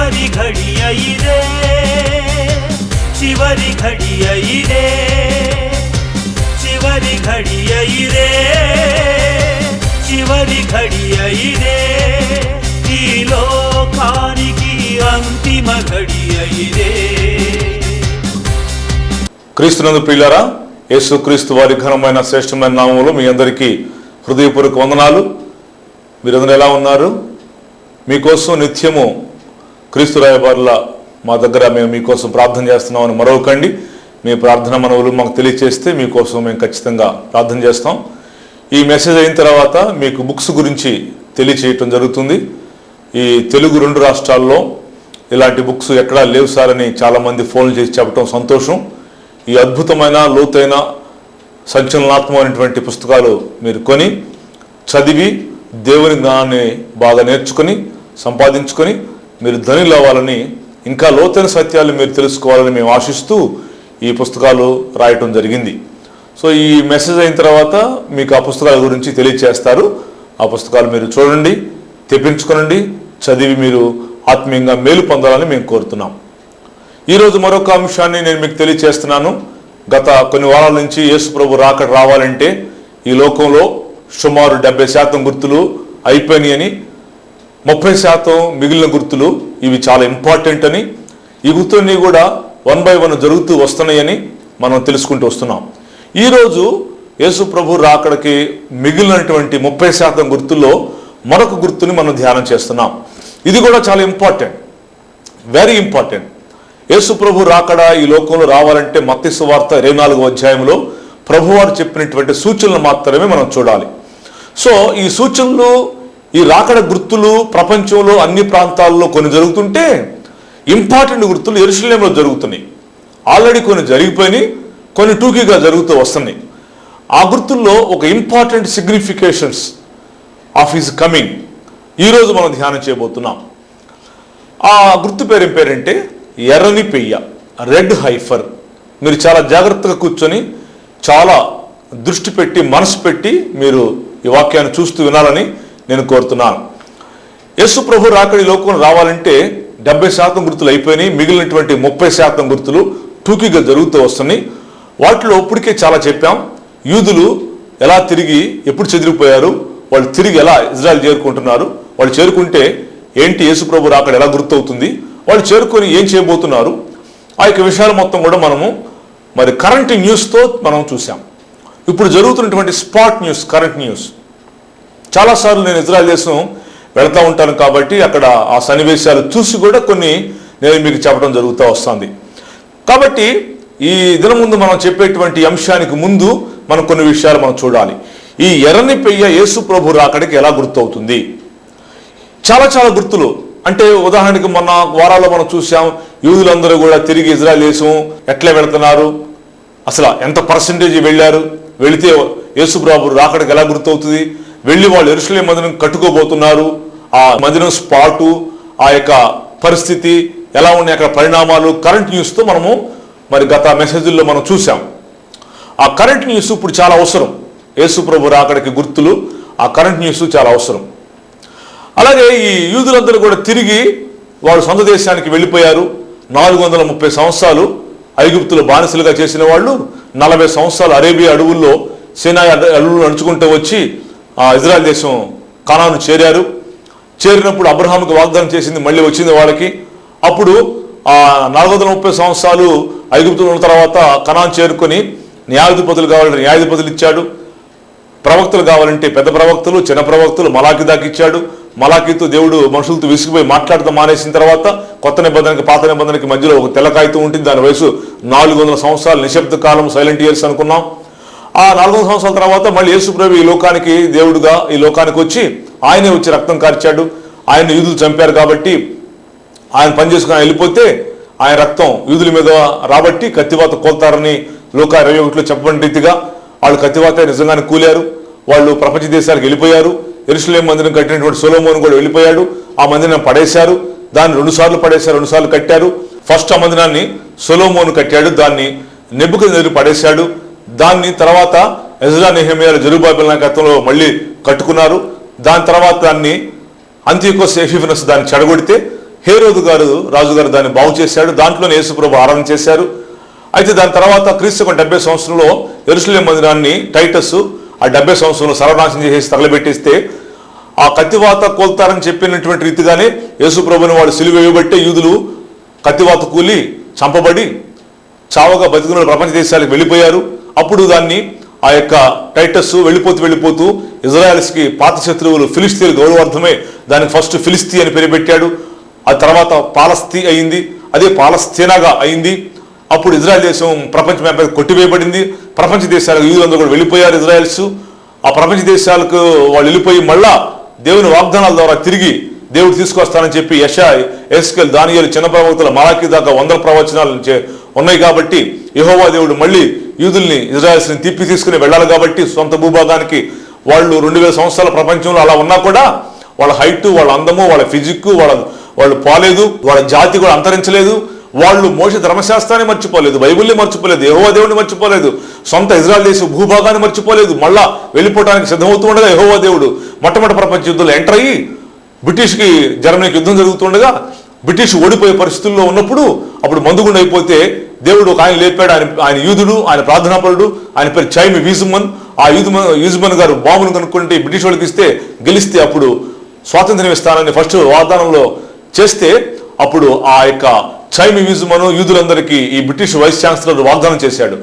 చివరి ఘడియ ఇదే, చివరి ఘడియ ఇదే, చివరి ఘడియ ఇదే, చివరి ఘడియ ఇదే, ఈ లోకానికి అంతిమ ఘడియ ఇదే. క్రీస్తునందు ప్రియులారా, యేసు క్రీస్తు వారి ఘనమైన శ్రేష్టమైన నామములో మీ అందరికీ హృదయపూర్వక వందనాలు. మీరందరూ ఎలా ఉన్నారు? మీకోసం నిత్యము క్రీస్తు రాయబారుల మా దగ్గర మేము మీకోసం ప్రార్థన చేస్తున్నామని మరొకండి. మీ ప్రార్థన మనవులు మాకు తెలియచేస్తే మీకోసం మేము ఖచ్చితంగా ప్రార్థన చేస్తాం. ఈ మెసేజ్ అయిన తర్వాత మీకు బుక్స్ గురించి తెలియచేయటం జరుగుతుంది. ఈ తెలుగు 2 రాష్ట్రాల్లో ఇలాంటి బుక్స్ ఎక్కడా లేవు సార్ అని చాలామంది ఫోన్లు చేసి చెప్పడం సంతోషం. ఈ అద్భుతమైన లోతైన సంచలనాత్మకమైనటువంటి పుస్తకాలు మీరు కొని చదివి దేవుని జ్ఞానాన్ని బాగా నేర్చుకొని సంపాదించుకొని మీరు ధనిలు అవ్వాలని, ఇంకా లోతైన సత్యాలు మీరు తెలుసుకోవాలని మేము ఆశిస్తూ ఈ పుస్తకాలు రాయటం జరిగింది. సో ఈ మెసేజ్ అయిన తర్వాత మీకు ఆ పుస్తకాల గురించి తెలియచేస్తారు. ఆ పుస్తకాలు మీరు చూడండి, తెప్పించుకోనండి, చదివి మీరు ఆత్మీయంగా మేలు పొందాలని మేము కోరుతున్నాం. ఈరోజు మరొక అంశాన్ని నేను మీకు తెలియచేస్తున్నాను. గత కొన్ని వారాల నుంచి యేసు ప్రభు రాకడ రావాలంటే ఈ లోకంలో సుమారు 70% గుర్తులు అయిపోయినాయని, 30% మిగిలిన గుర్తులు ఇవి చాలా ఇంపార్టెంట్ అని, ఈ గుర్తులన్నీ కూడా 1 by 1 జరుగుతూ వస్తున్నాయని మనం తెలుసుకుంటూ వస్తున్నాం. ఈరోజు యేసు ప్రభు రాకడకి మిగిలినటువంటి 30% గుర్తుల్లో మరొక గుర్తుని మనం ధ్యానం చేస్తున్నాం. ఇది కూడా చాలా ఇంపార్టెంట్, వెరీ ఇంపార్టెంట్. యేసు ప్రభు రాకడ ఈ లోకంలో రావాలంటే మత్తయి సువార్త 24వ అధ్యాయంలో ప్రభువారు చెప్పినటువంటి సూచనలు మాత్రమే మనం చూడాలి. సో ఈ సూచనలు, ఈ రాకడ గుర్తులు ప్రపంచంలో అన్ని ప్రాంతాల్లో కొన్ని జరుగుతుంటే ఇంపార్టెంట్ గుర్తులు యెరూషలేములో జరుగుతున్నాయి. ఆల్రెడీ కొన్ని జరిగిపోయినాయి, కొన్ని టూకీగా జరుగుతూ వస్తున్నాయి. ఆ గుర్తుల్లో ఒక important significations of his coming ఈరోజు మనం ధ్యానం చేయబోతున్నాం. ఆ గుర్తు పేరు ఏం పేరంటే ఎర్రని పెయ్య, రెడ్ హైఫర్. మీరు చాలా జాగ్రత్తగా కూర్చొని చాలా దృష్టి పెట్టి మనసు పెట్టి మీరు ఈ వాక్యాన్ని చూస్తూ వినాలని నేను కోరుతున్నాను. యేసు ప్రభు రాకడి లోకం రావాలంటే 70% గుర్తులు అయిపోయినాయి, మిగిలినటువంటి 30% గుర్తులు టూకీగా జరుగుతూ వస్తున్నాయి. వాటిలో ఇప్పటికే చాలా చెప్పాం. యూదులు ఎలా తిరిగి ఎప్పుడు చెదిరిపోయారు, వాళ్ళు తిరిగి ఎలా ఇజ్రాయెల్ చేరుకుంటున్నారు, వాళ్ళు చేరుకుంటే ఏంటి, యేసు ప్రభు రాకడ ఎలా గుర్తవుతుంది, వాళ్ళు చేరుకొని ఏం చేయబోతున్నారు, ఆ యొక్క విషయాలు మొత్తం కూడా మనము మరి కరెంట్ న్యూస్తో మనం చూసాం. ఇప్పుడు జరుగుతున్నటువంటి స్పాట్ న్యూస్, కరెంట్ న్యూస్. చాలాసార్లు నేను ఇజ్రాయెల్ దేశం వెళ్తూ ఉంటాను కాబట్టి అక్కడ ఆ సన్నివేశాలు చూసి కూడా కొన్ని నేను మీకు చెప్పడం జరుగుతూ వస్తుంది. కాబట్టి ఈ దినం ముందు మనం చెప్పేటువంటి అంశానికి ముందు మనం కొన్ని విషయాలు మనం చూడాలి. ఈ ఎర్రని పెయ్య యేసు ప్రభు రాకడికి ఎలా గుర్తవుతుంది? చాలా చాలా గుర్తులు. అంటే ఉదాహరణకి మొన్న వారాల్లో మనం చూసాం, యూదులందరూ కూడా తిరిగి ఇజ్రాయెల్ దేశం ఎట్లా వెళుతున్నారు, అసలు ఎంత పర్సెంటేజ్ వెళ్ళారు, వెళితే యేసు ప్రభు రాకడికి ఎలా గుర్తవుతుంది, వెళ్ళి వాళ్ళు యెరూషలేము మందిరం కట్టుకోబోతున్నారు, ఆ మందిరం స్పాటు, ఆ యొక్క పరిస్థితి ఎలా ఉన్నాయి, అక్కడ పరిణామాలు కరెంట్ న్యూస్తో మనము మరి గత మెసేజ్ల్లో మనం చూసాం. ఆ కరెంట్ న్యూస్ ఇప్పుడు చాలా అవసరం. యేసు ప్రభు రాకడికి గుర్తులు, ఆ కరెంట్ న్యూస్ చాలా అవసరం. అలాగే ఈ యూదులందరూ కూడా తిరిగి వాళ్ళు సొంత దేశానికి వెళ్ళిపోయారు. 430 సంవత్సరాలు ఐగుప్తులో బానిసలుగా చేసిన వాళ్ళు 40 సంవత్సరాలు అరేబియా అడవుల్లో, సీనాయి అడవులు నడుచుకుంటూ వచ్చి ఇజ్రాయెల్ దేశం కనాను చేరారు. చేరినప్పుడు అబ్రహాముకి వాగ్దానం చేసింది మళ్ళీ వచ్చింది వాళ్ళకి. అప్పుడు 430 సంవత్సరాలు ఐగుప్తులో ఉన్న తర్వాత కనాను చేరుకొని న్యాయాధిపతులు కావాలంటే న్యాయాధిపతులు ఇచ్చాడు, ప్రవక్తలు కావాలంటే పెద్ద ప్రవక్తలు, చిన్న ప్రవక్తలు, మలాకి దాకా ఇచ్చాడు. మలాకితో దేవుడు మనుషులతో విసిగిపోయి మాట్లాడటం మానేసిన తర్వాత కొత్త నిబంధనకి పాత నిబంధనకి మధ్యలో ఒక తెల్ల కాగితం ఉంటుంది. దాని వయసు 400 సంవత్సరాలు, నిశ్శబ్ద కాలం, సైలెంట్ ఇయర్స్ అనుకున్నాం. ఆ 400 సంవత్సరాల తర్వాత మళ్ళీ యేసు ప్రభు ఈ లోకానికి దేవుడుగా ఈ లోకానికి వచ్చి ఆయనే వచ్చి రక్తం కార్చాడు. ఆయన యూదులు చంపారు కాబట్టి ఆయన పనిచేసుకుని వెళ్ళిపోతే ఆయన రక్తం యూదుల మీద రాబట్టి కత్తివాత కోల్తారని లోక 21లో చెప్పబడిన రీతిగా వాళ్ళు కత్తివాత నిజంగానే కూలారు. వాళ్ళు ప్రపంచ దేశాలకు వెళ్ళిపోయారు. యెరూషలేము మందిరం కట్టినటువంటి సొలొమోను కూడా వెళ్ళిపోయాడు. ఆ మందిరం పడేశారు, దాన్ని 2 సార్లు పడేశారు, 2 సార్లు కట్టారు. ఫస్ట్ ఆ మందిరాన్ని సొలొమోను కట్టాడు, దాన్ని నెబుకద్నెజరు పడేశాడు. దాన్ని తర్వాత ఎజ్రా నెహెమియాలు జెరుబ్బాబెల్ నాయకత్వంలో మళ్ళీ కట్టుకున్నారు. దాని తర్వాత దాన్ని అంతియోకస్ ఎపిఫనస్ దాన్ని చెడగొడితే హేరోదు గారు రాజుగారు దాన్ని బాగు చేశాడు. దాంట్లోనే యేసుప్రభు ఆరాధన చేశారు. అయితే దాని తర్వాత క్రీస్తు 70 సంవత్సరంలో యెరూషలేము మందిరాన్ని టైటస్ ఆ 70 సంవత్సరంలో సర్వనాశనం చేసి తగలబెట్టేస్తే ఆ కత్తివాత కోల్తారని చెప్పినటువంటి రీతిగానే యేసుప్రభుని వాడు సిలువ వేయబట్టే యూదులు కత్తివాత కూలి చంపబడి చావగా బతికిన ప్రపంచ దేశాలకు వెళ్ళిపోయారు. అప్పుడు దాన్ని ఆ యొక్క టైటస్ వెళ్ళిపోతూ ఇజ్రాయెల్స్కి పాత శత్రువులు ఫిలిస్తీన్లు గౌరవార్థమే దానికి ఫస్ట్ ఫిలిస్తీ అని పేరు పెట్టాడు. ఆ తర్వాత పాలస్తీ అయింది, అదే పాలస్తీనాగా అయింది. అప్పుడు ఇజ్రాయెల్ దేశం ప్రపంచ వ్యాప్తంగా కొట్టివేయబడింది. ప్రపంచ దేశాలకు యూదులందరూ కూడా వెళ్ళిపోయారు ఇజ్రాయెల్స్. ఆ ప్రపంచ దేశాలకు వాళ్ళు వెళ్ళిపోయి మళ్ళా దేవుని వాగ్దానాల ద్వారా తిరిగి దేవుడు తీసుకొస్తానని చెప్పి యెషయా, ఎహెజ్కేలు, దానియేలు, చిన్న ప్రవక్తల మలాకి దాకా 100 ప్రవచనాలు ఉన్నాయి కాబట్టి యెహోవా దేవుడు మళ్ళీ యూదుల్ని ఇజ్రాయెల్స్ని తిప్పి తీసుకుని వెళ్ళాలి కాబట్టి సొంత భూభాగానికి. వాళ్ళు 2000 సంవత్సరాల ప్రపంచంలో అలా ఉన్నా కూడా వాళ్ళ హైట్, వాళ్ళ అందము, వాళ్ళ ఫిజిక్, వాళ్ళు పోలేదు, వాళ్ళ జాతి కూడా అంతరించలేదు. వాళ్ళు మోషే ధర్మశాస్త్రాన్ని మర్చిపోలేదు, బైబిల్ని మర్చిపోలేదు, యెహోవా దేవుడిని మర్చిపోలేదు, సొంత ఇజ్రాయెల్ దేశ భూభాగాన్ని మర్చిపోలేదు. మళ్ళా వెళ్ళిపోవడానికి సిద్ధమవుతూ ఉండగా యెహోవా దేవుడు మొట్టమొదటి ప్రపంచ యుద్ధంలో ఎంటర్ అయ్యి బ్రిటిష్కి జర్మనీకి యుద్ధం జరుగుతుండగా బ్రిటిష్ ఓడిపోయే పరిస్థితుల్లో ఉన్నప్పుడు అప్పుడు మందుగుండు అయిపోతే దేవుడు ఒక ఆయన లేపాడు. ఆయన యూదుడు, ఆయన ప్రార్థనాపరుడు, ఆయన పేరు చైమి వీజుమన్. ఆ యూజుమన్ గారు బాంబును కనుక్కుంటే బ్రిటిష్ వాళ్ళకి గెలిస్తే అప్పుడు స్వాతంత్ర్యం ఇస్తానని ఫస్ట్ వాగ్దానంలో చేస్తే అప్పుడు ఆ యొక్క చైమి వీజుమను యూదులందరికీ ఈ బ్రిటిష్ వైస్ ఛాన్సలర్ వాగ్దానం చేశాడు.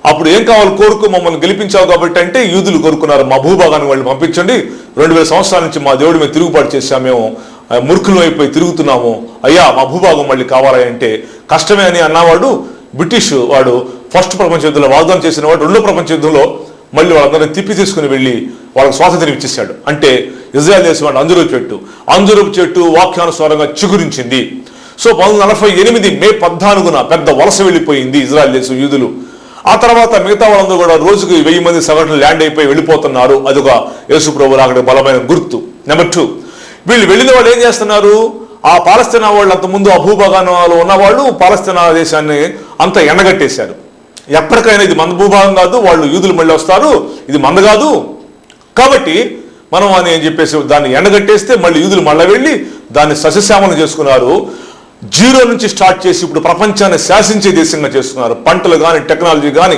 అప్పుడు ఏం కావాలి, కోరుకో, మమ్మల్ని గెలిపించావు కాబట్టి అంటే యూదులు కోరుకున్నారు, మా భూభాగాన్ని వాళ్ళు పంపించండి, 2000 సంవత్సరాల నుంచి మా దేవుడి మీద తిరుగుబాటు చేశాం, మేము మూర్ఖులు అయిపోయి తిరుగుతున్నాము, అయ్యా మా భూభాగం మళ్ళీ కావాలి అంటే కష్టమే అని అన్నవాడు బ్రిటిష్ వాడు ఫస్ట్ ప్రపంచ యుద్ధంలో వాగ్దానం చేసిన వాడు రెండో ప్రపంచ యుద్ధంలో మళ్ళీ వాళ్ళందరినీ తిప్పి తీసుకుని వెళ్ళి వాళ్ళకి స్వాతంత్ర్యం ఇచ్చేశాడు. అంటే ఇజ్రాయెల్ దేశం వాడు అంజూరపు చెట్టు వాక్యానుసారంగా చిగురించింది. సో 1948 మే 14న పెద్ద వలస వెళ్ళిపోయింది ఇజ్రాయెల్ దేశం యూదులు. ఆ తర్వాత మిగతా వాళ్ళందరూ కూడా రోజుకి 1000 మంది సగటున ల్యాండ్ అయిపోయి వెళ్ళిపోతున్నారు. అదొక యేసుప్రభు రాకడ బలమైన గుర్తు. నెంబర్ 2, వీళ్ళు వెళ్ళిన వాళ్ళు ఏం చేస్తున్నారు, ఆ పాలస్తీనా వాళ్ళు అంతకుముందు ఆ భూభాగంలో ఉన్నవాళ్ళు పాలస్తీనా దేశాన్ని అంతా ఎండగట్టేశారు. ఎప్పటికైనా ఇది మన భూభాగం కాదు, వాళ్ళు యూదులు మళ్ళీ వస్తారు, ఇది మంద కాదు కాబట్టి మనం అని చెప్పేసి దాన్ని ఎండగట్టేస్తే మళ్ళీ యూదులు మళ్ళీ వెళ్ళి దాన్ని సస్యశ్యామలం చేసుకున్నారు. 0 నుంచి స్టార్ట్ చేసి ఇప్పుడు ప్రపంచాన్ని శాసించే దేశంగా చేస్తున్నారు. పంటలు కానీ, టెక్నాలజీ కానీ,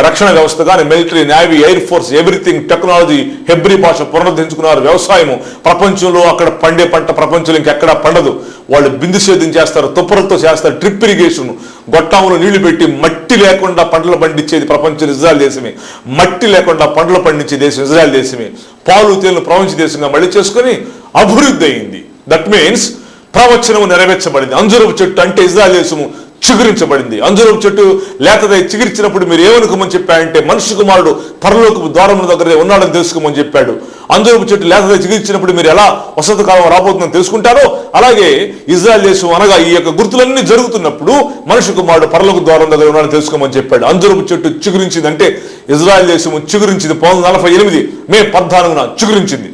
రక్షణ వ్యవస్థ కానీ, military, navy, air force, everything technology, Hebrew భాష పునరుద్ధరించుకున్నారు. వ్యవసాయము ప్రపంచంలో అక్కడ పండే పంట ప్రపంచంలో ఇంకెక్కడా పండదు. వాళ్ళు బిందు సేద్యం చేస్తారు, తుప్పలతో చేస్తారు, డ్రిప్ ఇరిగేషన్, గొట్టాములు నీళ్లు పెట్టి మట్టి లేకుండా పంటలు పండించేది ప్రపంచం ఇజ్రాయెల్ దేశమే. మట్టి లేకుండా పంటలు పండించే దేశం ఇజ్రాయెల్ దేశమే. పాలు తేలిన ప్రపంచ దేశంగా మళ్ళీ చేసుకుని అభివృద్ధి అయింది. దట్ మీన్స్ ప్రవచనము నెరవేర్చబడింది. అంజూరపు చెట్టు అంటే ఇజ్రాయెల్ దేశము చిగురించబడింది. అంజూరపు చెట్టు లేతదై చిగురించినప్పుడు మీరు ఏమనుకోమని చెప్పాడంటే మనుష్య కుమారుడు పరలోకపు ద్వారముల దగ్గర ఉన్నాడని తెలుసుకోమని చెప్పాడు. అంజూరపు చెట్టు లేతదై చిగురించినప్పుడు మీరు ఎలా వసంత కాలం రాబోతుందని తెలుసుకుంటారో అలాగే ఇజ్రాయెల్ దేశం అనగా ఈ యొక్క గుర్తులన్నీ జరుగుతున్నప్పుడు మనుష్య కుమారుడు పరలోక ద్వారం దగ్గర ఉన్నాడని తెలుసుకోమని చెప్పాడు. అంజూరపు చెట్టు చిగురించింది అంటే ఇజ్రాయెల్ దేశము చిగురించింది. 1948 మే 14న చిగురించింది.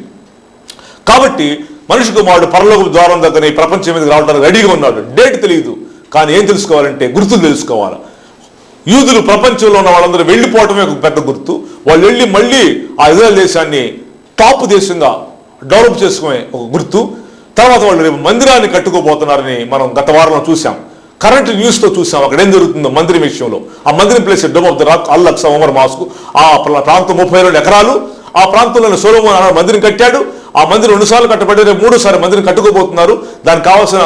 కాబట్టి మనిషి కుమారుడు పరలోక ద్వారం దగ్గర ఈ ప్రపంచం మీదకి రావడానికి రెడీగా ఉన్నాడు. డేట్ తెలియదు కానీ ఏం తెలుసుకోవాలంటే గుర్తులు తెలుసుకోవాలి. యూదులు ప్రపంచంలో ఉన్న వాళ్ళందరూ వెళ్ళిపోవటమే ఒక పెద్ద గుర్తు. వాళ్ళు వెళ్ళి మళ్ళీ ఆ ఇజ్రాయెల్ దేశాన్ని టాప్ దేశంగా డెవలప్ చేసుకునే ఒక గుర్తు. తర్వాత వాళ్ళు రేపు మందిరాన్ని కట్టుకోబోతున్నారని మనం గత వారంలో చూసాం. కరెంట్ న్యూస్తో చూసాం అక్కడ ఏం జరుగుతుందో మందిరం విషయంలో. ఆ మందిరం place dome of the rock, Al Aqsa Umar mosque. ఆ ప్రాంతం 32 ఎకరాలు. ఆ ప్రాంతంలో సొలొమోను మందిరం కట్టాడు. ఆ మందిరం 2 సార్లు కట్టబడి 3వ సారి మందిరం కట్టుకోబోతున్నారు. దానికి కావాల్సిన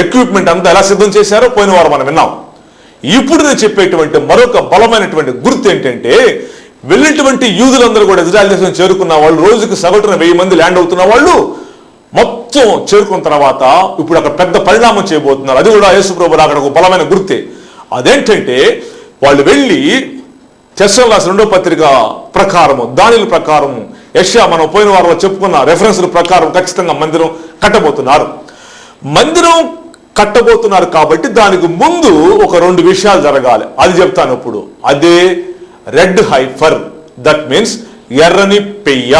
ఎక్విప్మెంట్ అంతా ఎలా సిద్ధం చేశారో పోయిన వారం మనం విన్నాం. ఇప్పుడు నేను చెప్పేటువంటి మరొక బలమైనటువంటి గుర్తు ఏంటంటే వెళ్ళినటువంటి యూదులందరూ కూడా ఇజ్రాయెల్ దేశం చేరుకున్న వాళ్ళు రోజుకి సగటున 1000 మంది ల్యాండ్ అవుతున్న వాళ్ళు మొత్తం చేరుకున్న తర్వాత ఇప్పుడు అక్కడ పెద్ద పరిణామం చేయబోతున్నారు. అది కూడా యేసుప్రభు అక్కడ ఒక బలమైన గుర్తే. అదేంటంటే వాళ్ళు వెళ్ళి తెస్సలోనికీయులకు రాసిన 2వ పత్రిక ప్రకారము, దానియేలు ప్రకారము, యెషయా మనం పోయిన వారంలో చెప్పుకున్న రెఫరెన్స్ల ప్రకారం ఖచ్చితంగా మందిరం కట్టబోతున్నారు. మందిరం కట్టబోతున్నారు కాబట్టి దానికి ముందు ఒక 2 విషయాలు జరగాలి. అది చెప్తాను ఇప్పుడు. అదే రెడ్ హైఫర్, దట్ మీన్స్ ఎర్రని పెయ్య,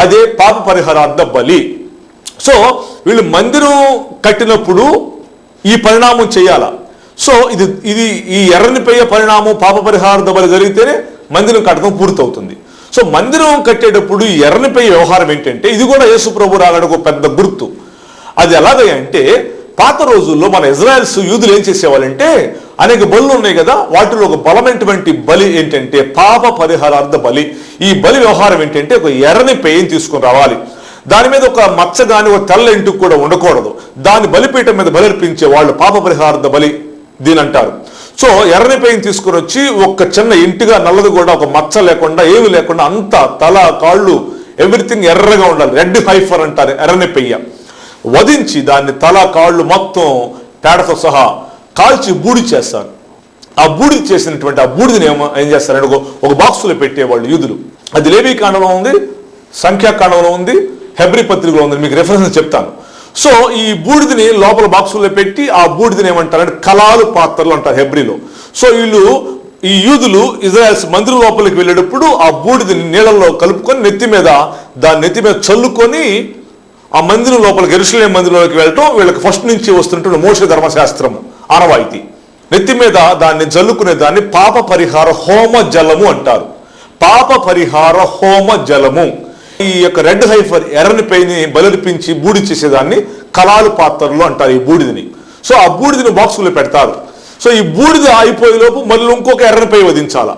అదే పాప పరిహారార్థ బలి. సో వీళ్ళు మందిరం కట్టినప్పుడు ఈ పరిణామం చేయాల. సో ఇది ఈ ఎర్రని పెయ్య పరిణామం పాప పరిహారార్థ బలి జరిగితేనే మందిరం కట్టడం పూర్తవుతుంది. సో మందిరం కట్టేటప్పుడు ఈ ఎర్రని పెయ్య వ్యవహారం ఏంటంటే ఇది కూడా యేసు ప్రభు రాకడకు పెద్ద గుర్తు. అది ఎలాగంటే పాత రోజుల్లో మన ఇజ్రాయెల్స్ యూదులు ఏం చేసేవాళ్ళంటే అనేక బలులు ఉన్నాయి కదా, వాటిలో ఒక బలమైనటువంటి బలి ఏంటంటే పాప పరిహారార్థ బలి. ఈ బలి వ్యవహారం ఏంటంటే ఒక ఎర్రని పెయిన్ తీసుకుని రావాలి, దాని మీద ఒక మచ్చ కానీ ఒక తెల్ల ఇంటికి కూడా ఉండకూడదు, దాన్ని బలిపీఠం మీద బలిర్పించే వాళ్ళు పాప పరిహారార్థ బలి దీని అంటారు. సో ఎర్రని పెయిన్ తీసుకుని వచ్చి ఒక చిన్న ఇంటిగా నల్లది కూడా ఒక మచ్చ లేకుండా ఏమి లేకుండా అంత తల కాళ్ళు ఎవ్రీథింగ్ ఎర్రగా ఉండాలి, రెడ్ హైఫర్ అంటారు ఎర్రని పెయ్య. వధించి దాన్ని తల కాళ్ళు మొత్తం పేడతో సహా కాల్చి బూడి చేస్తారు. ఆ బూడిద చేసినటువంటి ఆ బూడిదని ఏం చేస్తారంటే ఒక బాక్సులో పెట్టేవాళ్ళు యూదులు. అది లేవీ కాండంలో ఉంది, సంఖ్యాకాండంలో ఉంది, హెబ్రీ పత్రికలో ఉంది, మీకు రెఫరెన్స్ చెప్తాను. సో ఈ బూడిదని లోపల బాక్సుల్లో పెట్టి ఆ బూడిదని ఏమంటారంటే కలాలు పాత్రలు అంటారు హెబ్రీలో. సో ఈ యూదులు ఇజ్రాయెల్స్ మందిరం లోపలికి వెళ్ళేటప్పుడు ఆ బూడిదని నీళ్ళల్లో కలుపుకొని నెత్తి మీద చల్లుకొని ఆ మందిరం లోపలికి యెరూషలేము మందిరంలోకి వెళ్ళటం వీళ్ళకి ఫస్ట్ నుంచి వస్తుంటే మోషే ధర్మశాస్త్రము ఆనవాయితీ. నెత్తి మీద దాన్ని జల్లుకునే దాన్ని పాప పరిహార హోమ జలము అంటారు. పాప పరిహార హోమ జలము. ఈ యొక్క రెడ్ హైఫర్ ఎర్రని పైని బలిర్పించి బూడి చేసేదాన్ని కలాలు పాత్రలు అంటారు ఈ బూడిదని. సో ఆ బూడిదని బాక్సులో పెడతారు. సో ఈ బూడిద అయిపోయేలోపు మళ్ళీ ఇంకొక ఎర్రని పై వధించాల.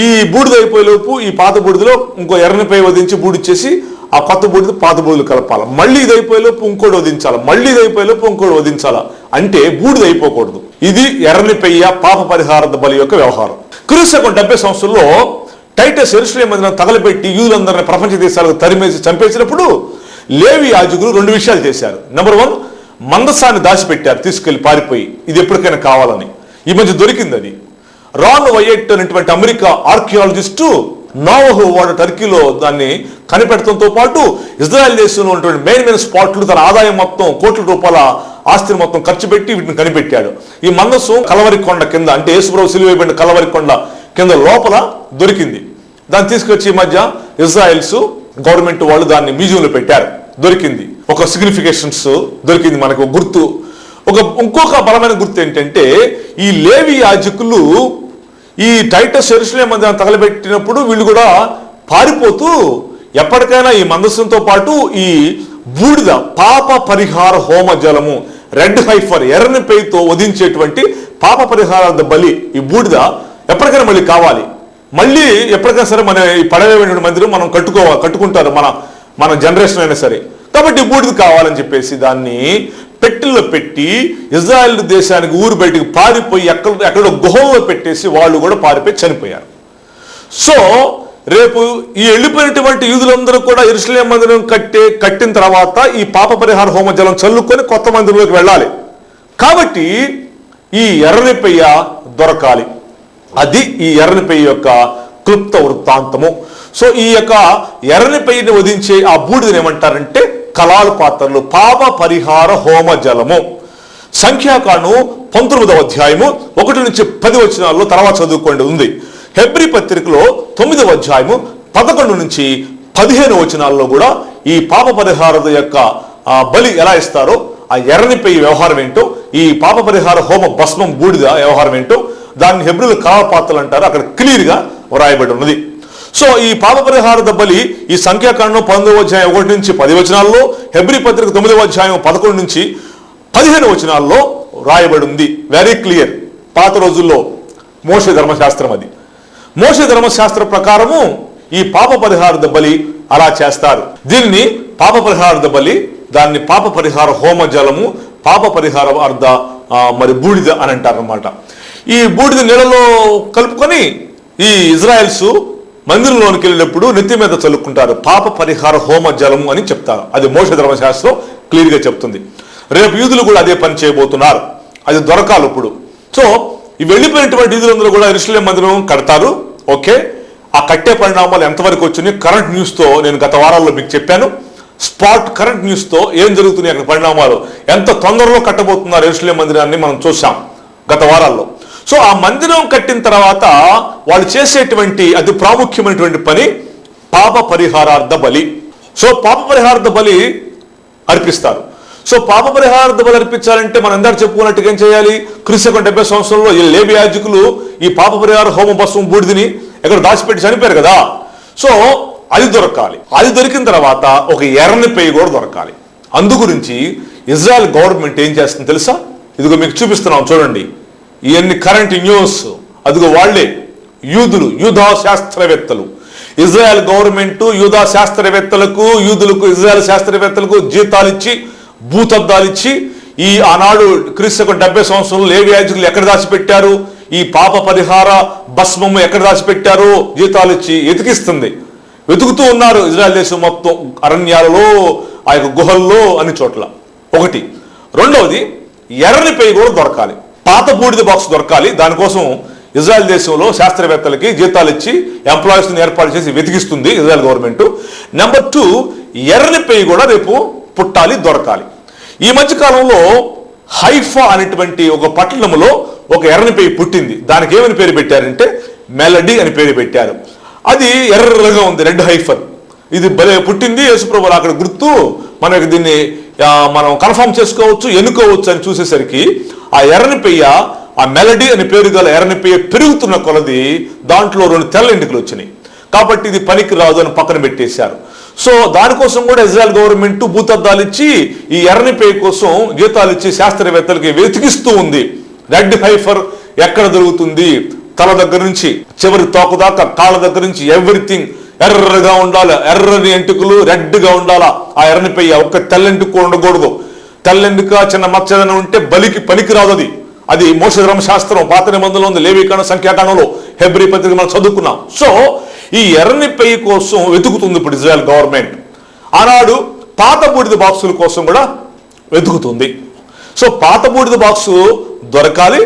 ఈ బూడిద అయిపోయేలోపు ఈ పాత బూడిదలో ఇంకో ఎర్రని పై వధించి బూడిచ్చేసి ఆ కొత్త బూడిద పాత బూడిద కలపాల. మళ్ళీ ఇది అయిపోయేలోపు ఇంకోటి వధించాల, మళ్ళీ ఇది అయిపోయేలోపు ఇంకోటి వధించాల. అంటే బూడిద అయిపోకూడదు. ఇది ఎర్రని పెయ్య పాప పరిహార బలి యొక్క వ్యవహారం. క్రీస్తు 70 సంవత్సరంలో టైటస్ యెరూషలేము మందిరాన్ని తగలబెట్టి యూదులందరినీ ప్రపంచ దేశాలకు తరిమేసి చంపేసినప్పుడు లేవి యాజకులు 2 విషయాలు చేశారు. నెంబర్ 1, మందసాన్ని దాచిపెట్టారు తీసుకెళ్లి పారిపోయి, ఇది ఎప్పటికైనా కావాలని. ఈ మధ్య దొరికింది అది. రాన్ వైయట్ అనేటువంటి అమెరికా ఆర్కియాలజిస్టు నోవహు వాడు టర్కీలో దాన్ని కనిపెట్టడంతో పాటు ఇజ్రాయెల్ దేశంలో ఉన్నటువంటి మెయిన్ స్పాట్లు తన ఆదాయం మొత్తం కోట్ల రూపాయల ఆస్తిని మొత్తం ఖర్చు పెట్టి వీటిని కనిపెట్టాడు. ఈ మందస్సు కలవరి కొండ కింద, అంటే యేసుప్రభువు సిలువైబడిన కలవరి కొండ కింద లోపల దొరికింది. దాన్ని తీసుకొచ్చి ఈ మధ్య ఇజ్రాయెల్స్ గవర్నమెంట్ వాళ్ళు దాన్ని మ్యూజియంలో పెట్టారు. దొరికింది ఒక సిగ్నిఫికేషన్స్ దొరికింది మనకు గుర్తు. ఇంకొక బలమైన గుర్తు ఏంటంటే ఈ లేవి యాజకులు ఈ టైటస్ యెరూషలేము మందిరాన్ని తగలబెట్టినప్పుడు వీళ్ళు కూడా పారిపోతూ ఎప్పటికైనా ఈ మందస్సుతో పాటు ఈ బూడిద పాప పరిహార హోమ జలము రెడ్ హైఫర్ ఎర్రని పేరుతో వధించేటువంటి పాప పరిహారార్థ బలి ఈ బూడిద ఎప్పటికైనా మళ్ళీ కావాలి. మళ్ళీ ఎప్పటికైనా సరే మన ఈ పడవేటువంటి మందిరం మనం కట్టుకుంటారు మన జనరేషన్ అయినా సరే. కాబట్టి బూడిద కావాలని చెప్పేసి దాన్ని పెట్టెల్లో పెట్టి ఇజ్రాయెల్ దేశానికి ఊరు బయటికి పారిపోయి ఎక్కడో గుహల్లో పెట్టేసి వాళ్ళు కూడా పారిపోయి చనిపోయారు. సో రేపు ఈ వెళ్ళిపోయినటువంటి యూదులందరూ కూడా యెరూషలేము మందిరం కట్టిన తర్వాత ఈ పాప పరిహార హోమ జలం చల్లుకొని కొత్త మందిరంలోకి వెళ్ళాలి. కాబట్టి ఈ ఎర్రని పెయ్య దొరకాలి. అది ఈ ఎర్రని పెయ్య యొక్క క్లుప్త వృత్తాంతము. సో ఈ యొక్క ఎర్రని పెయ్యని వధించే ఆ బూడిదని ఏమంటారంటే కలాలు పాత్రలు పాప పరిహార హోమ జలము. సంఖ్యాకాండం 19వ అధ్యాయము 1 నుంచి 10 వచనాల్లో తర్వాత చదువుకోండి ఉంది. హెబ్రీ పత్రికలో 9వ అధ్యాయము 11 నుంచి 15 వచనాల్లో కూడా ఈ పాప పరిహార యొక్క బలి ఎలా ఇస్తారో, ఆ ఎర్రని పెయ్యి వ్యవహారం ఏంటో, ఈ పాప పరిహార హోమ భస్మం బూడిద వ్యవహారం ఏంటో, దాన్ని హెబ్రీలో కలాల పాత్రలు అంటారు, అక్కడ క్లియర్గా వ్రాయబడి ఉన్నది. సో ఈ పాప పరిహార బలి ఈ సంఖ్యాకాండం 19వ అధ్యాయం 1 నుంచి 10 వచనాల్లో, హెబ్రీ పత్రిక 9వ అధ్యాయం 11 నుంచి 15 వచనాల్లో రాయబడి ఉంది. Very clear. పాత రోజుల్లో మోషే ధర్మశాస్త్రం అది. మోషే ధర్మశాస్త్ర ప్రకారము ఈ పాప పరిహార బలి అలా చేస్తారు. దీనిని పాప పరిహార బలి, దాన్ని పాప పరిహార హోమ జలము, పాప పరిహార మరి బూడిద అని అంటారు అన్నమాట. ఈ బూడిద నీళ్ళలో కలుపుకొని ఈ ఇజ్రాయెల్స్ మందిరంలోనికి వెళ్ళినప్పుడు నెత్తి మీద చల్లుకుంటారు. పాప పరిహార హోమ జలము అని చెప్తారు. అది మోషే ధర్మశాస్త్రం క్లియర్గా చెప్తుంది. రేపు యూదులు కూడా అదే పని చేయబోతున్నారు. అది దొరకాలి ఇప్పుడు. సో ఈ వెళ్ళిపోయినటువంటి యూదులందరూ కూడా యెరూషలేము మందిరం కడతారు. ఓకే, ఆ కట్టే పరిణామాలు ఎంతవరకు వచ్చినాయి కరెంట్ న్యూస్తో నేను గత వారాల్లో మీకు చెప్పాను. స్పాట్ కరెంట్ న్యూస్తో ఏం జరుగుతున్నాయి అక్కడ పరిణామాలు, ఎంత తొందరలో కట్టబోతున్నారు యెరూషలేము మందిరాన్ని మనం చూసాం గత వారాల్లో. సో ఆ మందిరం కట్టిన తర్వాత వాళ్ళు చేసేటువంటి అతి ప్రాముఖ్యమైనటువంటి పని పాప పరిహారార్థ బలి. సో పాప పరిహారార్థ బలి అర్పిస్తారు. సో పాప పరిహారార్థ బలి అర్పించాలంటే మనం అందరూ చెప్పుకున్నట్టుగా ఏం చేయాలి? క్రీస్తు 70 సంవత్సరంలో ఈ లేవి యాజకులు ఈ పాప పరిహార హోమ భస్మం బూడిదని ఎక్కడ దాచిపెట్టి చనిపోయారు కదా. సో అది దొరకాలి. అది దొరికిన తర్వాత ఒక ఎర్రని పెయ్యి కూడా దొరకాలి. అందు గురించి ఇజ్రాయెల్ గవర్నమెంట్ ఏం చేస్తుంది తెలుసా? ఇదిగో మీకు చూపిస్తున్నాం చూడండి, ఇవన్నీ కరెంట్ న్యూస్. అదిగో వాళ్ళే యూదులు, యూదా శాస్త్రవేత్తలు. ఇజ్రాయెల్ గవర్నమెంట్ యూదా శాస్త్రవేత్తలకు, యూదులకు, ఇజ్రాయెల్ శాస్త్రవేత్తలకు జీతాలు ఇచ్చి, భూతద్దాలు ఇచ్చి, ఈ ఆనాడు క్రీస్తుకు 70 సంవత్సరంలో లేవి యాజకులు ఎక్కడ దాచిపెట్టారు, ఈ పాప పరిహార భస్మము ఎక్కడ దాచిపెట్టారో జీతాలు ఇచ్చి వెతికిస్తుంది. వెతుకుతూ ఉన్నారు ఇజ్రాయెల్ దేశం మొత్తం, అరణ్యాలలో, ఆ యొక్క గుహల్లో, అన్ని చోట్ల. ఒకటి. రెండవది, ఎర్రని పెయి కూడా దొరకాలి, పాత బూడిద బాక్స్ దొరకాలి. దానికోసం ఇజ్రాయెల్ దేశంలో శాస్త్రవేత్తలకి జీతాలు ఇచ్చి ఎంప్లాయీస్ని ఏర్పాటు చేసి వెతికిస్తుంది ఇజ్రాయెల్ గవర్నమెంట్. నెంబర్ 2, ఎర్రని పెయి కూడా రేపు పుట్టాలి, దొరకాలి. ఈ మధ్య కాలంలో హైఫా అనేటువంటి ఒక పట్టణంలో ఒక ఎర్రని పెయి పుట్టింది. దానికి ఏమని పేరు పెట్టారంటే మెలడీ అని పేరు పెట్టారు. అది ఎర్రగా ఉంది, రెడ్ హైఫర్. ఇది భలే పుట్టింది, యేసుప్రభు అక్కడ గుర్తు. మనకి దీన్ని మనం కన్ఫర్మ్ చేసుకోవచ్చు, ఎన్నుకోవచ్చు అని చూసేసరికి ఆ ఎర్రని పెయ్య, ఆ మెలడీ అని పేరు గల ఎర్రని పెయ్య పెరుగుతున్న కొలది దాంట్లో 2 తెల్ల ఎంటుకలు వచ్చినాయి. కాబట్టి ఇది పనికి రాదు అని పక్కన పెట్టేశారు. సో దానికోసం కూడా ఇజ్రాయెల్ గవర్నమెంట్ భూతద్దాలు ఇచ్చి ఈ ఎర్రని పెయ్య కోసం జీతాలు ఇచ్చి శాస్త్రవేత్తలకి వెతికిస్తూ ఉంది. రెడ్ హైఫర్ ఎక్కడ దొరుకుతుంది, తల దగ్గర నుంచి చివరి తోక దాకా, కాళ్ళ దగ్గర నుంచి ఎవ్రీథింగ్ ఎర్రగా ఉండాలి, ఎర్రని ఎంటుకలు రెడ్గా ఉండాలా. ఆ ఎర్రని పెయ్య ఒక్క తెల్లెంటుకు ఉండకూడదు. తెల్లెంటుక చిన్న మచ్చదన ఉంటే బలికి పనికి రాదు. అది మోషే ధర్మశాస్త్రం పాత నిబంధనలో ఉంది, లేవీకాండ, సంఖ్యాకాండంలో, హెబ్రీ పత్రిక మనం చదువుకున్నాం. సో ఈ ఎర్రని పెయ్య కోసం వెతుకుతుంది ఇప్పుడు ఇజ్రాయెల్ గవర్నమెంట్. ఆనాడు పాత బూడిద బాక్సుల కోసం కూడా వెతుకుతుంది. సో పాత బూడిద బాక్సు దొరకాలి,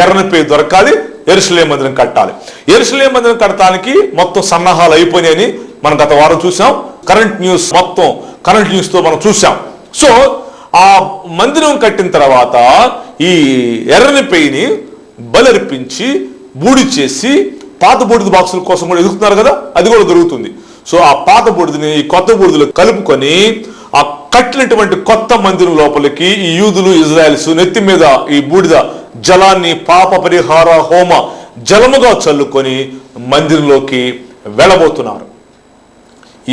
ఎర్రని పెయ్య దొరకాలి, యెరూషలేము మందిరం కట్టాలి. యెరూషలేము మందిరం కట్టడానికి మొత్తం సన్నాహాలు అయిపోయినాయని మనం గత వారం చూసాం. కరెంట్ న్యూస్, మొత్తం కరెంట్ న్యూస్ తో మనం చూసాం. సో ఆ మందిరం కట్టిన తర్వాత ఈ ఎర్రని పెయ్యని బలర్పించి బూడి చేసి పాత బూడిద బాక్సుల కోసం కూడా ఎదుగుతున్నారు కదా, అది కూడా దొరుకుతుంది. సో ఆ పాత బూడిదని ఈ కొత్త బూడిదలో కలుపుకొని ఆ కట్టినటువంటి కొత్త మందిరం లోపలికి ఈ యూదులు, ఇజ్రాయెల్స్ నెత్తి మీద ఈ బూడిద జలాన్ని పాప పరిహార హోమ జలముగా చల్లుకొని మందిరంలోకి వెళ్ళబోతున్నారు.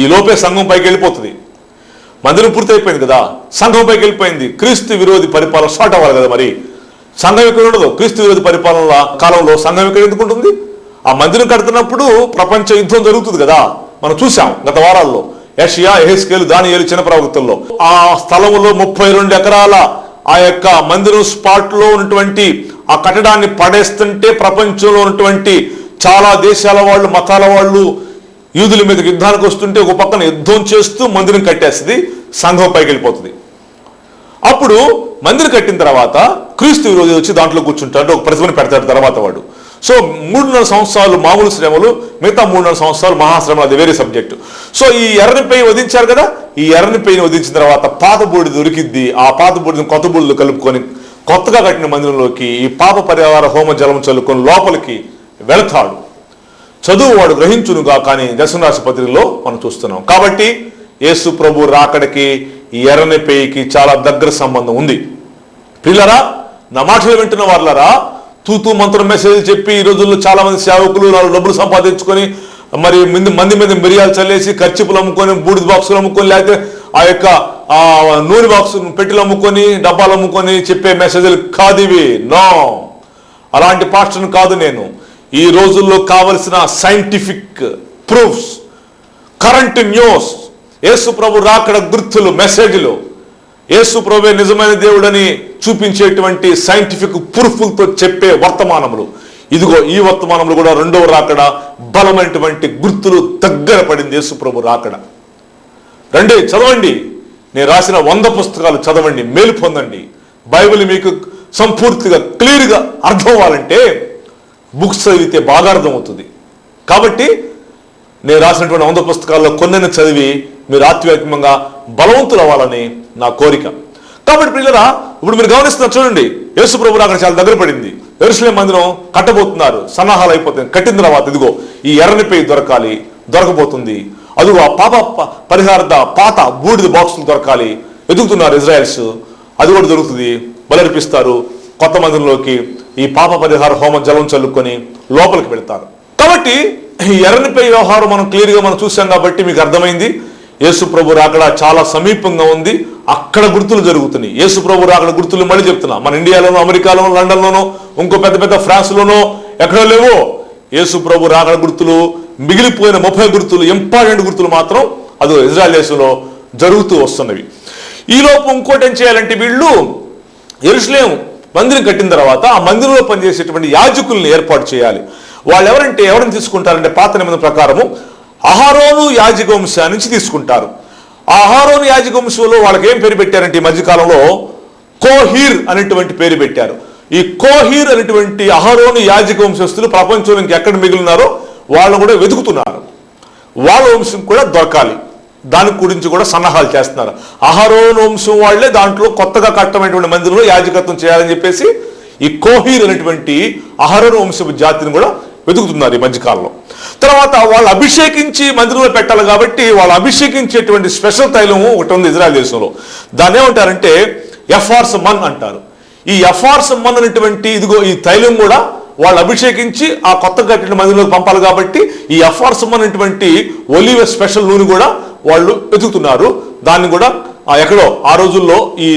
ఈ లోపే సంఘం పైకి వెళ్ళిపోతుంది. మందిరం పూర్తి అయిపోయింది కదా, సంఘం పైకి వెళ్ళిపోయింది. క్రీస్తు విరోధి పరిపాలన స్టార్ట్ అవ్వాలి కదా. మరి సంఘం ఎక్కడ ఉండదు? క్రీస్తు విరోధి పరిపాలన కాలంలో సంఘం ఎక్కడ ఎందుకు ఉంటుంది? ఆ మందిరం కడుతున్నప్పుడు ప్రపంచ యుద్ధం జరుగుతుంది కదా, మనం చూసాం గత వారాల్లో. యెషయా, యెహెజ్కేలు, దానియేలు చిన్న ప్రవక్తల్లో ఆ స్థలంలో 32 ఎకరాల ఆ యొక్క మందిరం స్పాట్ లో ఉన్నటువంటి ఆ కట్టడాన్ని పడేస్తుంటే ప్రపంచంలో ఉన్నటువంటి చాలా దేశాల వాళ్ళు, మతాల వాళ్ళు యూదుల మీద యుద్ధానికి వస్తుంటే ఒక పక్కన యుద్ధం చేస్తూ మందిరం కట్టేస్తుంది, సంఘం పైకి వెళ్ళిపోతుంది. అప్పుడు మందిరం కట్టిన తర్వాత క్రీస్తు విరోధి వచ్చి దాంట్లో కూర్చుంటాడు, ఒక ప్రతిభను పెడతాడు తర్వాత వాడు. సో 3.5 సంవత్సరాలు మామూలు శ్రమలు, మిగతా 3.5 సంవత్సరాలు మహాశ్రమలు, అది వేరే సబ్జెక్టు. సో ఈ ఎర్రని పెయ్య వధించారు కదా, ఈ ఎర్రని పెయ్యని వధించిన తర్వాత పాత బూడిద దొరికిద్ది. ఆ పాత బూడిదని కొత్త బూడిదలు కలుపుకొని కొత్తగా కట్టిన మందిరంలోకి ఈ పాప పరిహార హోమ జలం చల్లుకొని లోపలికి వెళతాడు. చదువు వాడు గ్రహించునుగా కానీ దశమరాశి పత్రికలో మనం చూస్తున్నాం. కాబట్టి యేసు ప్రభు రాకడికి ఈ ఎర్రని పెయ్యకి చాలా దగ్గర సంబంధం ఉంది. పిల్లరా, నా మాటలు వింటున్న వాళ్ళరా, తూతూ మంత్రం మెసేజ్ చెప్పి ఈ రోజుల్లో చాలా మంది సేవకులు డబ్బులు సంపాదించుకొని మరి మంది మీద మిరియాలు చల్లేసి కర్చిపులు అమ్ముకొని, బూడిద బాక్సులు అమ్ముకొని, లేకపోతే ఆ యొక్క నూనె బాక్సు పెట్టెలు అమ్ముకొని, డబ్బాలు అమ్ముకొని చెప్పే మెసేజ్లు కాదు ఇవి. నో, అలాంటి పాస్టర్ని కాదు నేను. ఈ రోజుల్లో కావలసిన సైంటిఫిక్ ప్రూఫ్స్, కరెంట్ న్యూస్, యేసు ప్రభు రాకడ గుర్తులు, మెసేజ్లు, యేసు ప్రభువే నిజమైన దేవుడని చూపించేటువంటి సైంటిఫిక్ ప్రూఫ్లతో చెప్పే వర్తమానములు. ఇదిగో ఈ వర్తమానములు కూడా రెండవ రాకడ బలమైనటువంటి గుర్తులు దగ్గర పడింది. యేసు ప్రభు రాకడ రండి, చదవండి. నేను రాసిన 100 పుస్తకాలు చదవండి, మేలు పొందండి. బైబిల్ మీకు సంపూర్తిగా క్లియర్గా అర్థం అవ్వాలంటే బుక్స్ చదివితే బాగా అర్థమవుతుంది. కాబట్టి నేను రాసినటువంటి 100 పుస్తకాల్లో కొన్నైనా చదివి మీరు ఆధ్యాత్మికంగా బలవంతులు అవ్వాలని నా కోరిక. కాబట్టి పిల్లరా, ఇప్పుడు మీరు గమనిస్తున్నారు చూడండి, యేసు ప్రభు అక్కడ చాలా దగ్గర పడింది. యెరూషలేము మందిరం కట్టబోతున్నారు, సన్నాహాలు అయిపోతుంది. కట్టిన తర్వాత ఇదిగో ఈ ఎర్రని పెయ్య దొరకాలి, దొరకబోతుంది. అదిగో ఆ పాప పరిహార పాత బూడిద బాక్సులు దొరకాలి, వెతుకుతున్నారు ఇజ్రాయెల్స్. అది కూడా దొరుకుతుంది, బలర్పిస్తారు. కొత్త మందిరంలోకి ఈ పాప పరిహార హోమ జలం చల్లుకొని లోపలికి వెళ్తారు. కాబట్టి ఈ ఎర్రని పెయ్య వ్యవహారం మనం క్లియర్గా మనం చూసాం కాబట్టి మీకు అర్థమైంది. యేసు ప్రభు రాకడ చాలా సమీపంగా ఉంది, అక్కడ గుర్తులు జరుగుతున్నాయి. యేసు ప్రభు రాకడ గుర్తులు మళ్ళీ చెప్తున్నా, మన ఇండియాలోనో, అమెరికాలోనో, లండన్లోనో, ఇంకో పెద్ద పెద్ద ఫ్రాన్స్లోనో ఎక్కడో లేవో. యేసు ప్రభు రాకడ గుర్తులు, మిగిలిపోయిన 30 గుర్తులు, ఇంపార్టెంట్ గుర్తులు మాత్రం అది ఇజ్రాయెల్ దేశంలో జరుగుతూ వస్తున్నవి. ఈలోపు ఇంకోటి ఏం చేయాలంటే, వీళ్ళు యెరూషలేం మందిరం కట్టిన తర్వాత ఆ మందిరంలో పనిచేసేటువంటి యాజకుల్ని ఏర్పాటు చేయాలి. వాళ్ళు ఎవరిని తీసుకుంటారంటే, పాత నిబంధన ప్రకారము అహరోను యాజక వంశం నుంచి తీసుకుంటారు. ఆ అహరోను యాజక వంశంలో వాళ్ళకి ఏం పేరు పెట్టారంటే, ఈ మధ్యకాలంలో కోహీర్ అనేటువంటి పేరు పెట్టారు. ఈ కోహీర్ అనేటువంటి అహరోను యాజక వంశస్థులు ప్రపంచంలో ఇంకెక్కడ మిగిలినారో వాళ్ళు కూడా వెతుకుతున్నారు. వాళ్ళ వంశం కూడా దొరకాలి, దాని గురించి కూడా సన్నాహాలు చేస్తున్నారు. అహరోను వంశం వాళ్లే దాంట్లో కొత్తగా కట్టమైనటువంటి మందిరంలో యాజకత్వం చేయాలని చెప్పేసి ఈ కోహీర్ అనేటువంటి అహరోను వంశపు జాతిని కూడా వెతుకుతున్నారు ఈ మధ్యకాలంలో. తర్వాత వాళ్ళు అభిషేకించి మందిరంలో పెట్టాలి కాబట్టి వాళ్ళు అభిషేకించేటువంటి స్పెషల్ తైలం ఒకటి ఉంది ఇజ్రాయెల్ దేశంలో. దాన్ని ఏమంటారంటే ఎఫార్స్ మన్ అంటారు. ఈ ఎఫార్స్ మన్ అనేటువంటి ఇదిగో ఈ తైలం కూడా వాళ్ళు అభిషేకించి ఆ కొత్త కట్టిన మందిరంలోకి పంపాలి కాబట్టి ఈ ఎఫార్స్ మన్ అనేటువంటి ఒలివ స్పెషల్ నూనె కూడా వాళ్ళు వెతుకుతున్నారు. దాన్ని కూడా ఎక్కడో ఆ రోజుల్లో ఈ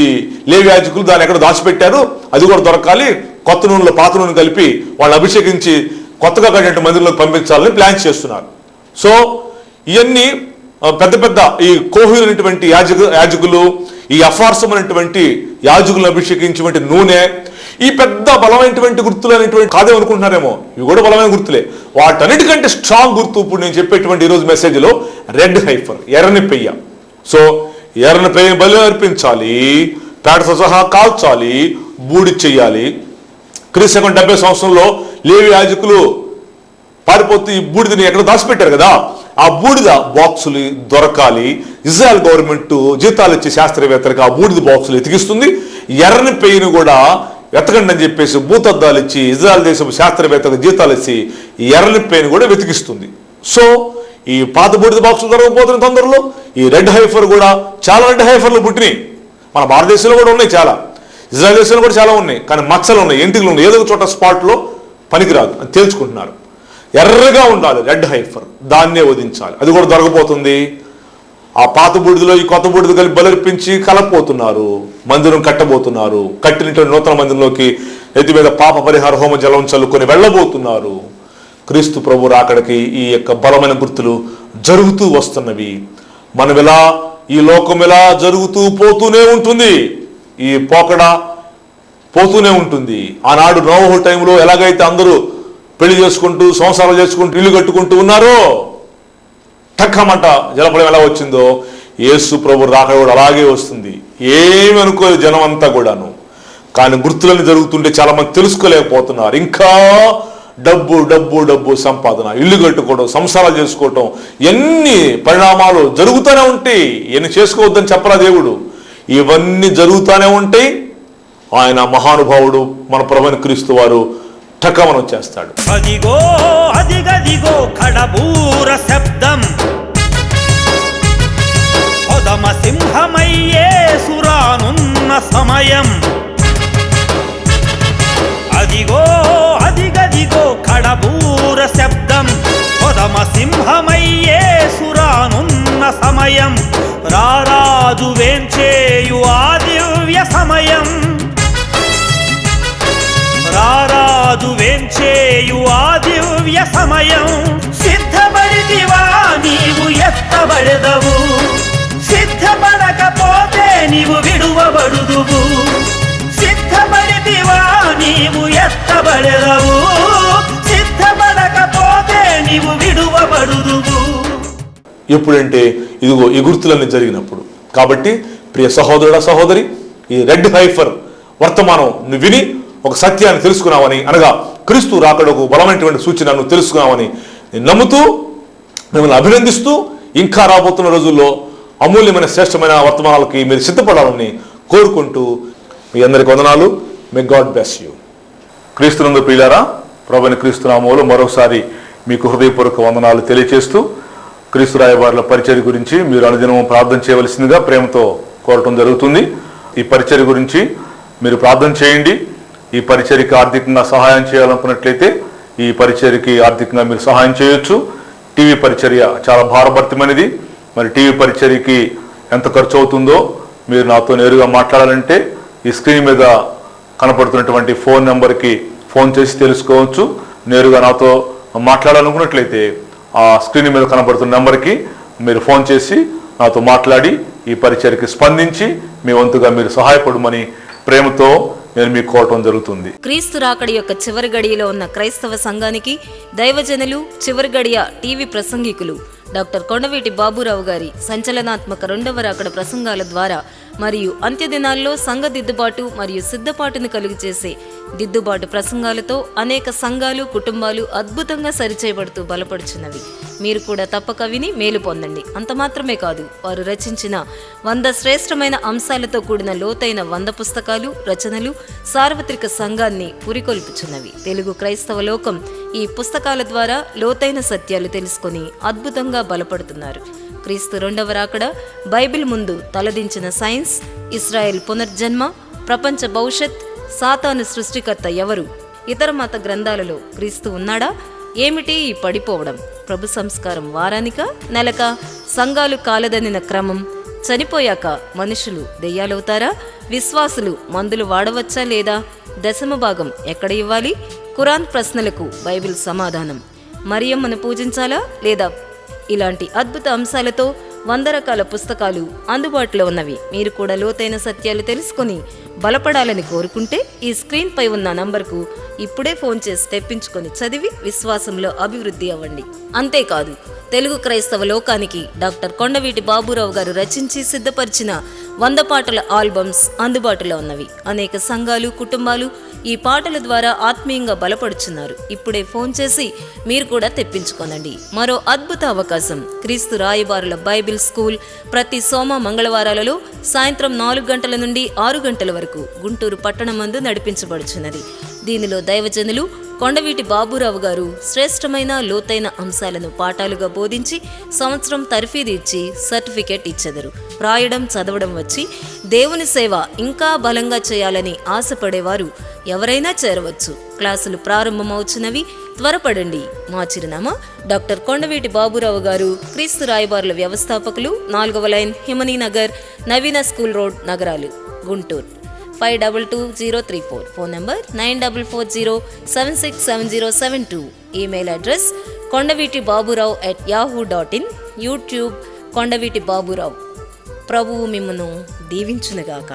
లేవి యాజకులు దాన్ని ఎక్కడో దాచిపెట్టారు, అది కూడా దొరకాలి. కొత్త నూనెలో పాత నూనె కలిపి వాళ్ళు అభిషేకించి కొత్తగా కట్టిన మందిరంలోకి పంపించాలని ప్లాన్ చేస్తున్నారు. సో ఇవన్నీ పెద్ద పెద్ద ఈ కోహీర్ అనేటువంటి యాజకులు, ఈ అఫార్సం అనేటువంటి యాజకులను అభిషేకించేటువంటి నూనె, ఈ పెద్ద బలమైనటువంటి గుర్తులు అనేటువంటి కాదేమనుకుంటున్నారేమో, ఇవి కూడా బలమైన గుర్తులే. వాటన్నిటికంటే స్ట్రాంగ్ గుర్తు ఇప్పుడు నేను చెప్పేటువంటి ఈరోజు మెసేజ్లో రెడ్ హైఫర్, ఎర్రని పెయ్య. సో ఎర్రని పెయ్యని బలి అర్పించాలి, పేడతో సహా కాల్చాలి, బూడి చెయ్యాలి. క్రీస్తు 70 సంవత్సరంలో లేవి యాజకులు పారిపోతూ ఈ బూడిదని ఎక్కడ దాచిపెట్టారు కదా, ఆ బూడిద బాక్సులు దొరకాలి. ఇజ్రాయెల్ గవర్నమెంట్ జీతాలు ఇచ్చి శాస్త్రవేత్తలకు ఆ బూడిద బాక్సులు ఎతికిస్తుంది. ఎర్రని పెయ్యను కూడా వెతకండి అని చెప్పేసి భూతద్దాలు ఇచ్చి ఇజ్రాయెల్ దేశం శాస్త్రవేత్తలకు జీతాలు ఇచ్చి ఎర్రని పెయ్యను కూడా వెతికిస్తుంది. సో ఈ పాత బూడిద బాక్సులు దొరకకపోతున్న తొందరలో ఈ రెడ్ హైఫర్ కూడా, చాలా రెడ్ హైఫర్లు పుట్టినాయి మన భారతదేశంలో కూడా ఉన్నాయి, చాలా ఇజ్రాయెల్ దేశంలో కూడా చాలా ఉన్నాయి. కానీ మచ్చలు ఉన్నాయి, ఎంటికలు ఉన్నాయి, ఏదో ఒక చోట స్పాట్లో పనికిరాదు అని తేల్చుకుంటున్నారు. ఎర్రగా ఉండాలి రెడ్ హైఫర్, దాన్నే వధించాలి. అది కూడా దొరకపోతుంది. ఆ పాత బూడిదలో ఈ కొత్త బూడిద కలిపి బలర్పించి కలపోతున్నారు, మందిరం కట్టబోతున్నారు. కట్టినటువంటి నూతన మందిరంలోకి ఎత్తి మీద పాప పరిహార హోమ జలం చల్లుకొని వెళ్ళబోతున్నారు. క్రీస్తు ప్రభు రాకడికి ఈ యొక్క బలమైన గుర్తులు జరుగుతూ వస్తున్నవి. మనం ఇలా ఈ లోకం ఇలా జరుగుతూ పోతూనే ఉంటుంది, ఈ పోకడ పోతూనే ఉంటుంది. ఆనాడు నోవహు టైంలో ఎలాగైతే అందరూ పెళ్లి చేసుకుంటూ సంసారాలు చేసుకుంటూ ఇల్లు కట్టుకుంటూ ఉన్నారో, టక్కమంట జలప్రళయం ఎలా వచ్చిందో యేసు ప్రభు రాకడ కూడా అలాగే వస్తుంది. ఏమి అనుకోలేదు జనం అంతా కూడాను. కానీ గుర్తులన్నీ జరుగుతుంటే చాలా మంది తెలుసుకోలేకపోతున్నారు. ఇంకా డబ్బు డబ్బు డబ్బు సంపాదన, ఇల్లు కట్టుకోవడం, సంసారాలు చేసుకోవటం, ఎన్ని పరిణామాలు జరుగుతూనే ఉంటాయి. ఎన్ని చేసుకోవద్దని చెప్పరా దేవుడు, ఇవన్నీ జరుగుతూనే ఉంటాయి. ఆయన మహానుభావుడు మన ప్రభువైన క్రీస్తు వారు టకమనం చేస్తాడు. అదిగో అదిగదిగో కడబూర శబ్దం, కొదమ సింహమయ్యే సురానున్న సమయం. అదిగో అదిగదిగో కడబూర శబ్దం, కొదమ సింహమయ్యే సురానున్న సమయం. రారాజు వేంచేయు ఆ దివ్య సమయం, రారాజు వేంచేయు ఆ దివ్య సమయం. సిద్ధపడితివా నీవు ఎత్తబడెదవు, సిద్ధపడకపోతే నీవు విడువబడుదువు. సిద్ధపడితివా నీవు ఎత్తబడెదవు, సిద్ధపడకపోతే నీవు విడువబడుదువు. ఎప్పుడంటే ఇదిగో ఈ గుర్తులన్నీ జరిగినప్పుడు. కాబట్టి ప్రియ సహోదరుడా సహోదరి, ఈ రెడ్ హైఫర్ వర్తమానం నువ్వు విని ఒక సత్యాన్ని తెలుసుకున్నావని, అనగా క్రీస్తు రాకడకు బలమైనటువంటి సూచన నువ్వు తెలుసుకున్నావని నేను నమ్ముతూ మిమ్మల్ని అభినందిస్తూ, ఇంకా రాబోతున్న రోజుల్లో అమూల్యమైన శ్రేష్టమైన వర్తమానాలకి మీరు సిద్ధపడాలని కోరుకుంటూ మీ అందరికి వందనాలు. May God bless you. క్రీస్తునందు ప్రియులారా, ప్రభువైన క్రీస్తు నామములో మరోసారి మీకు హృదయపూర్వక వందనాలు తెలియజేస్తూ, క్రీస్తు రాయబారుల పరిచర్య గురించి మీరు అనుదినం ప్రార్థన చేయవలసిందిగా ప్రేమతో కోరటం జరుగుతుంది. ఈ పరిచర్య గురించి మీరు ప్రార్థన చేయండి. ఈ పరిచర్యకి ఆర్థికంగా సహాయం చేయాలనుకున్నట్లయితే ఈ పరిచర్యకి ఆర్థికంగా మీరు సహాయం చేయొచ్చు. టీవీ పరిచర్య చాలా భారభరితమైనది. మరి టీవీ పరిచర్యకి ఎంత ఖర్చు అవుతుందో మీరు నాతో నేరుగా మాట్లాడాలంటే ఈ స్క్రీన్ మీద కనపడుతున్నటువంటి ఫోన్ నెంబర్కి ఫోన్ చేసి తెలుసుకోవచ్చు. నేరుగా నాతో మాట్లాడాలనుకున్నట్లయితే ఆ స్క్రీన్ మీద కనపడుతున్న నెంబర్కి మీరు ఫోన్ చేసి నాతో మాట్లాడి ఈ పరిచర్యకి స్పందించి మీ వంతుగా మీరు సహాయపడమని ప్రేమతో నేను మీకు కోరటం జరుగుతుంది. క్రీస్తు రాకడి యొక్క చివరి గడియలో ఉన్న క్రైస్తవ సంఘానికి దైవజనులు, చివరి గడియ టీవీ ప్రసంగికులు డాక్టర్ కొండవీటి బాబురావు గారి సంచలనాత్మక 2వ రాకడ ప్రసంగాల ద్వారా మరియు అంత్యదినాల్లో సంఘ దిద్దుబాటు మరియు సిద్ధపాటును కలుగు చేసే దిద్దుబాటు ప్రసంగాలతో అనేక సంఘాలు, కుటుంబాలు అద్భుతంగా సరిచేయబడుతూ బలపడుచున్నవి. మీరు కూడా తప్పక విని మేలు పొందండి. అంత మాత్రమే కాదు, వారు రచించిన 100 శ్రేష్టమైన అంశాలతో కూడిన లోతైన 100 పుస్తకాలు, రచనలు సార్వత్రిక సంఘాన్ని పురికొల్పుచున్నవి. తెలుగు క్రైస్తవ లోకం ఈ పుస్తకాల ద్వారా లోతైన సత్యాలు తెలుసుకొని అద్భుతంగా బలపడుతున్నారు. క్రీస్తు 2వ రాకడ, బైబిల్ ముందు తలదించిన సైన్స్, ఇస్రాయేల్ పునర్జన్మ, ప్రపంచ భవిష్యత్, సాతాను సృష్టికర్త ఎవరు, ఇతర మత గ్రంథాలలో క్రీస్తు ఉన్నాడా, ఏమిటి ఈ పడిపోవడం, ప్రభు సంస్కారం వారానిక నెలక, సంఘాలు కాలదనిన క్రమం, చనిపోయాక మనుషులు దెయ్యాలవుతారా, విశ్వాసులు మందులు వాడవచ్చా లేదా, దశమ భాగం ఎక్కడ ఇవ్వాలి, ఖురాన్ ప్రశ్నలకు బైబిల్ సమాధానం, మరియమ్మను పూజించాలా లేదా, ఇలాంటి అద్భుత అంశాలతో 100 రకాల పుస్తకాలు అందుబాటులో ఉన్నవి. మీరు కూడా లోతైన సత్యాలు తెలుసుకొని బలపడాలని కోరుకుంటే ఈ స్క్రీన్ పై ఉన్న నంబర్కు ఇప్పుడే ఫోన్ చేసి తెప్పించుకొని చదివి విశ్వాసంలో అభివృద్ధి అవ్వండి. అంతేకాదు, తెలుగు క్రైస్తవ లోకానికి డాక్టర్ కొండవీటి బాబురావు గారు రచించి సిద్ధపరిచిన 100 పాటల ఆల్బమ్స్ అందుబాటులో ఉన్నవి. అనేక సంఘాలు, కుటుంబాలు ఈ పాటల ద్వారా ఆత్మీయంగా బలపడుచున్నారు. ఇప్పుడే ఫోన్ చేసి మీరు కూడా తెప్పించుకోనండి. మరో అద్భుత అవకాశం, క్రీస్తు రాయబారుల బైబిల్ స్కూల్ ప్రతి సోమ, మంగళవారాలలో సాయంత్రం 4 గంటల నుండి 6 గంటల వరకు గుంటూరు పట్టణమందు నడిపించబడుచున్నది. దీనిలో దైవజనులు కొండవీటి బాబురావు గారు శ్రేష్టమైన లోతైన అంశాలను పాఠాలుగా బోధించి సంవత్సరం తర్ఫీదు ఇచ్చి సర్టిఫికేట్ ఇచ్చెదరు. రాయడం, చదవడం వచ్చి దేవుని సేవ ఇంకా బలంగా చేయాలని ఆశపడేవారు ఎవరైనా చేరవచ్చు. క్లాసులు ప్రారంభమవుచున్నవి, త్వరపడండి. మా చిరునామా డాక్టర్ కొండవీటి బాబురావు గారు, క్రీస్తు రాయబారుల వ్యవస్థాపకులు, 4వ line, Himaninagar, Naveena school road, Nagaralu, Guntur 522034. Phone number 9440767072. Email address kondavitibaburao@yahoo.in. YouTube Kondaveeti Baburao. ప్రభువు మిమ్మును దీవించునుగాక.